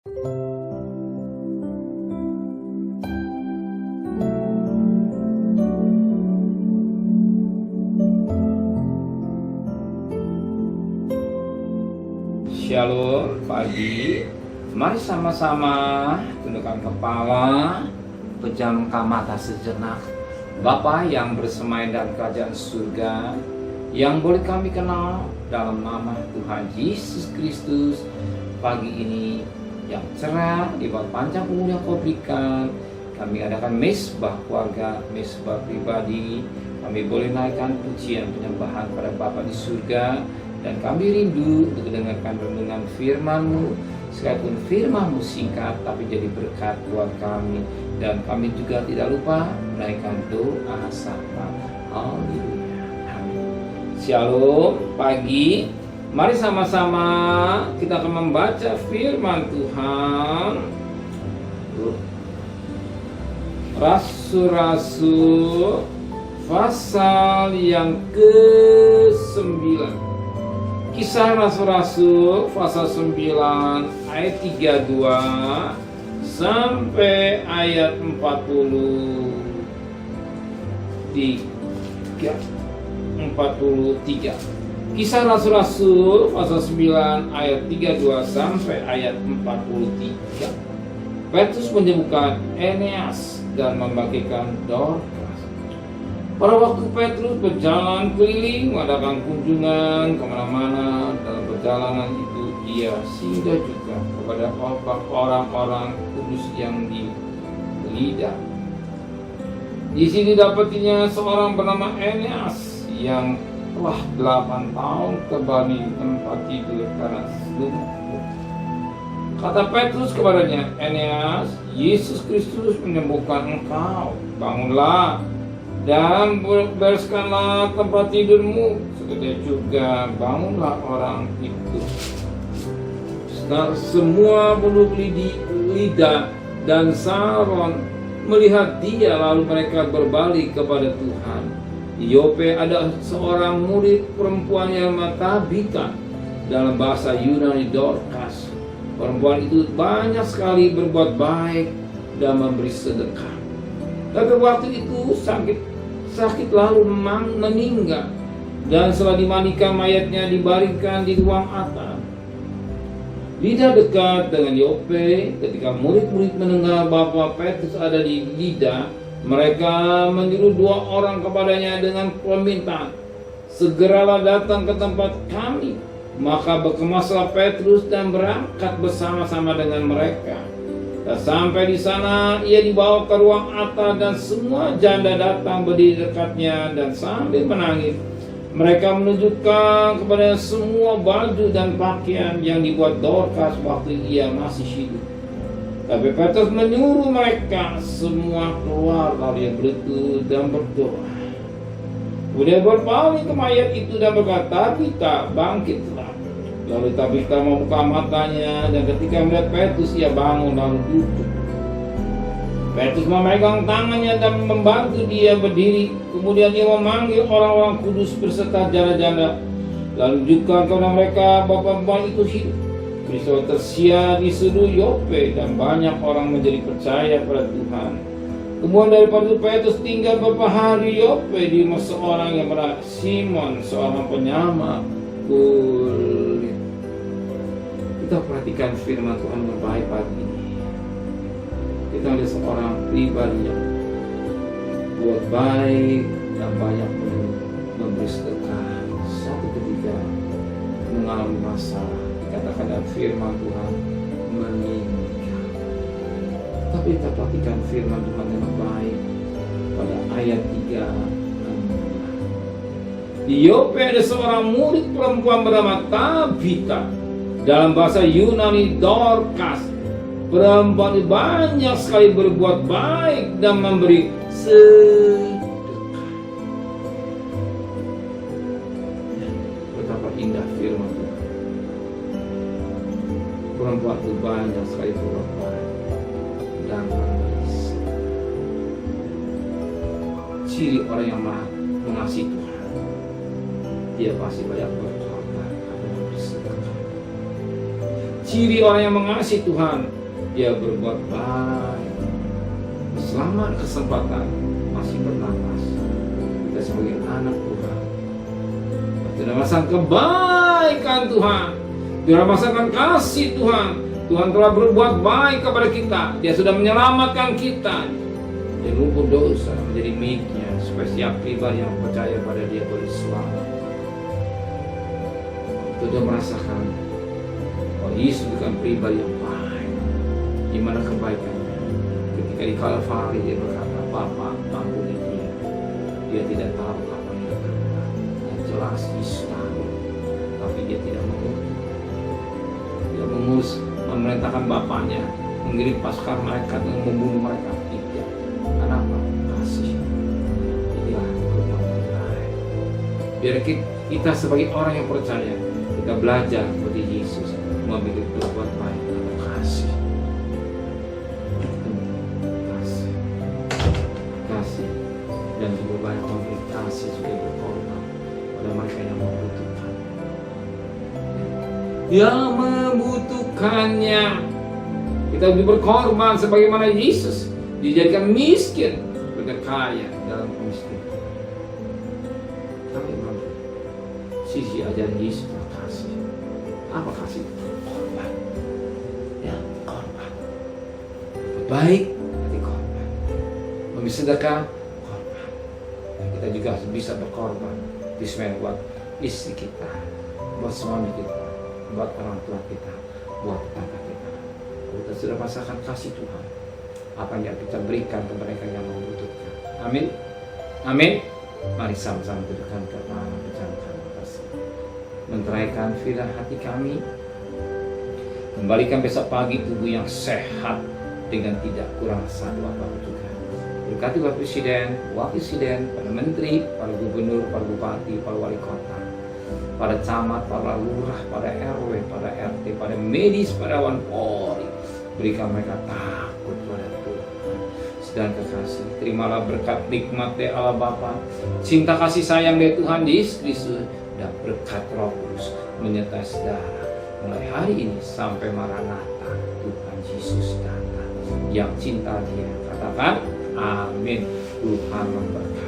Shalom pagi, mari sama-sama tundukkan kepala, pejamkan mata sejenak. Bapa yang bersemayam dalam kerajaan surga, yang boleh kami kenal dalam nama Tuhan Yesus Kristus, pagi ini yang cerah di bawah panjang umur yang Kau berikan, kami adakan mesbah keluarga, mesbah pribadi. Kami boleh naikkan pujian penyembahan pada Bapa di surga. Dan kami rindu untuk mendengarkan renungan firman-Mu, sekalipun firman-Mu singkat tapi jadi berkat buat kami. Dan kami juga tidak lupa menaikkan doa sapa. Haleluya. Amin. Shalom pagi. Mari sama-sama kita akan membaca firman Tuhan. Rasul-rasul pasal yang ke-9. Kisah Rasul-rasul pasal 9 ayat 32 sampai ayat 43. Kisah Rasul-rasul pasal 9 ayat 32 sampai ayat 43. Petrus menyembuhkan Eneas dan membagikan Dorcas. Pada waktu Petrus berjalan keliling mengadakan kunjungan kemana-mana, dalam perjalanan itu ia singgah juga kepada orang-orang kudus yang di Lida. Di sini dapatinya seorang bernama Eneas yang telah 8 tahun kembali di tempat tidur karena lumpuh. Kata Petrus kepadanya, Eneas, Yesus Kristus menyembuhkan engkau. Bangunlah dan bereskanlah tempat tidurmu. Seketika juga bangunlah orang itu. Semua penduduk Lida dan Saron melihat dia, lalu mereka berbalik kepada Tuhan. Di Yope ada seorang murid perempuan yang Tabita, dalam bahasa Yunani Dorcas. Perempuan itu banyak sekali berbuat baik dan memberi sedekah. Tapi waktu itu sakit lalu meninggal, dan setelah dimandikan mayatnya dibaringkan di ruang atap. Lida dekat dengan Yope. Ketika murid-murid mendengar bahwa Petrus ada di Lida, mereka menyuruh 2 orang kepadanya dengan permintaan, segeralah datang ke tempat kami. Maka berkemaslah Petrus dan berangkat bersama-sama dengan mereka. Dan sampai di sana ia dibawa ke ruang atas dan semua janda datang berdiri dekatnya dan sambil menangis mereka menunjukkan kepada semua baju dan pakaian yang dibuat Dorcas waktu ia masih hidup. Tapi Petrus menyuruh mereka semua keluar, lalu ia berlutut dan berdoa. Kemudian berpaling ke mayat itu dan berkata, Tabita, bangkitlah. Lalu Tabita membuka matanya, dan ketika melihat Petrus ia bangun lalu duduk. Petrus memegang tangannya dan membantu dia berdiri. Kemudian ia memanggil orang-orang kudus beserta janda-janda, lalu juga kepada mereka bahwa perempuan itu hidup. Peristiwa tersiar di seluruh Yope dan banyak orang menjadi percaya pada Tuhan. Kemudian daripada itu Petrus tinggal beberapa hari Yope di rumah seorang yang bernama Simon, seorang penyamak kulit. Kita perhatikan firman Tuhan yang baik pagi ini. Kita lihat seorang pribadi yang buat baik dan banyak memberi sedekah. Satu ketika mengalami masalah, dikatakan dalam firman Tuhan meninggal. Tapi kita perhatikan firman Tuhan yang baik pada ayat 3. Di Yope ada seorang murid perempuan bernama Tabita, dalam bahasa Yunani Dorcas. Perempuan itu banyak sekali berbuat baik dan memberi sedekah. Betapa indah firman Tuhan. Perempuan itu banyak sekali berbuat baik dan memberi sedekah. Ciri orang yang mengasihi Tuhan, dia pasti banyak berkorban dan memberi sedekah. Ciri orang yang mengasihi Tuhan, dia berbuat baik. Selama kesempatan masih bernapas, kita sebagai anak Tuhan, kita merasakan kebaikan Tuhan, kita merasakan kasih Tuhan. Tuhan telah berbuat baik kepada kita. Dia sudah menyelamatkan kita dari lumpur dosa menjadi miliknya, supaya setiap pribadi yang percaya pada Dia boleh selamat. Sudah merasakan bahwa Yesus bukan pribadi yang baik. Di mana kebaikannya? Ketika di Kalvari Dia berkata, Bapa, ampuni dia. Dia tidak tahu apa yang dia berbuat. Yang jelas Yesus tahu, tapi dia tidak mengerti. Dia mengurus, memerintahkan Bapaknya mengirim pasukan malaikat yang membunuh mereka. Tidak. Kenapa? Kasih. Inilah perbuatan baik. Biar kita sebagai orang yang percaya, kita belajar seperti Yesus memiliki berbuat baik dalam kasih. Kasih dan juga banyak memberi kasih, juga berkorban pada mereka yang membutuhkan. Yang membutuhkannya, kita berkorban sebagaimana Yesus dijadikan miskin, juga kaya dalam kemiskinan. Tapi mampu sisi ajaran Yesus kasih. Apa kasih? Korban. Ya, korban. Baik nanti korban. Memberi sedekah, korban. Dan kita juga bisa berkorban di semen buat istri kita, buat suami kita, buat orang tua kita, buat tetangga kita. Kita sudah merasakan kasih Tuhan, apa yang kita berikan ke mereka yang membutuhkan. Amin. Amin. Mari sama-sama dudukkan kepala, ucapkan kasih. Menteraikan firman hati kami. Kembalikan besok pagi tubuh yang sehat dengan tidak kurang satu apapun juga. Berkati Bapak Presiden, Wakil Presiden, para Menteri, para Gubernur, para Bupati, para Wali Kota, para camat, para lurah, para RW, para RT, para medis, para Wan Polri. Berikan mereka takut pada Tuhan. Sedang kekasih, terimalah berkat nikmat dari Allah Bapa, cinta kasih sayang dari Tuhan Yesus, dan berkat Roh Kudus menyertai saudara mulai hari ini sampai Maranatha Tuhan Yesus datang. Yang cinta Dia katakan amin. Tuhan memberkati.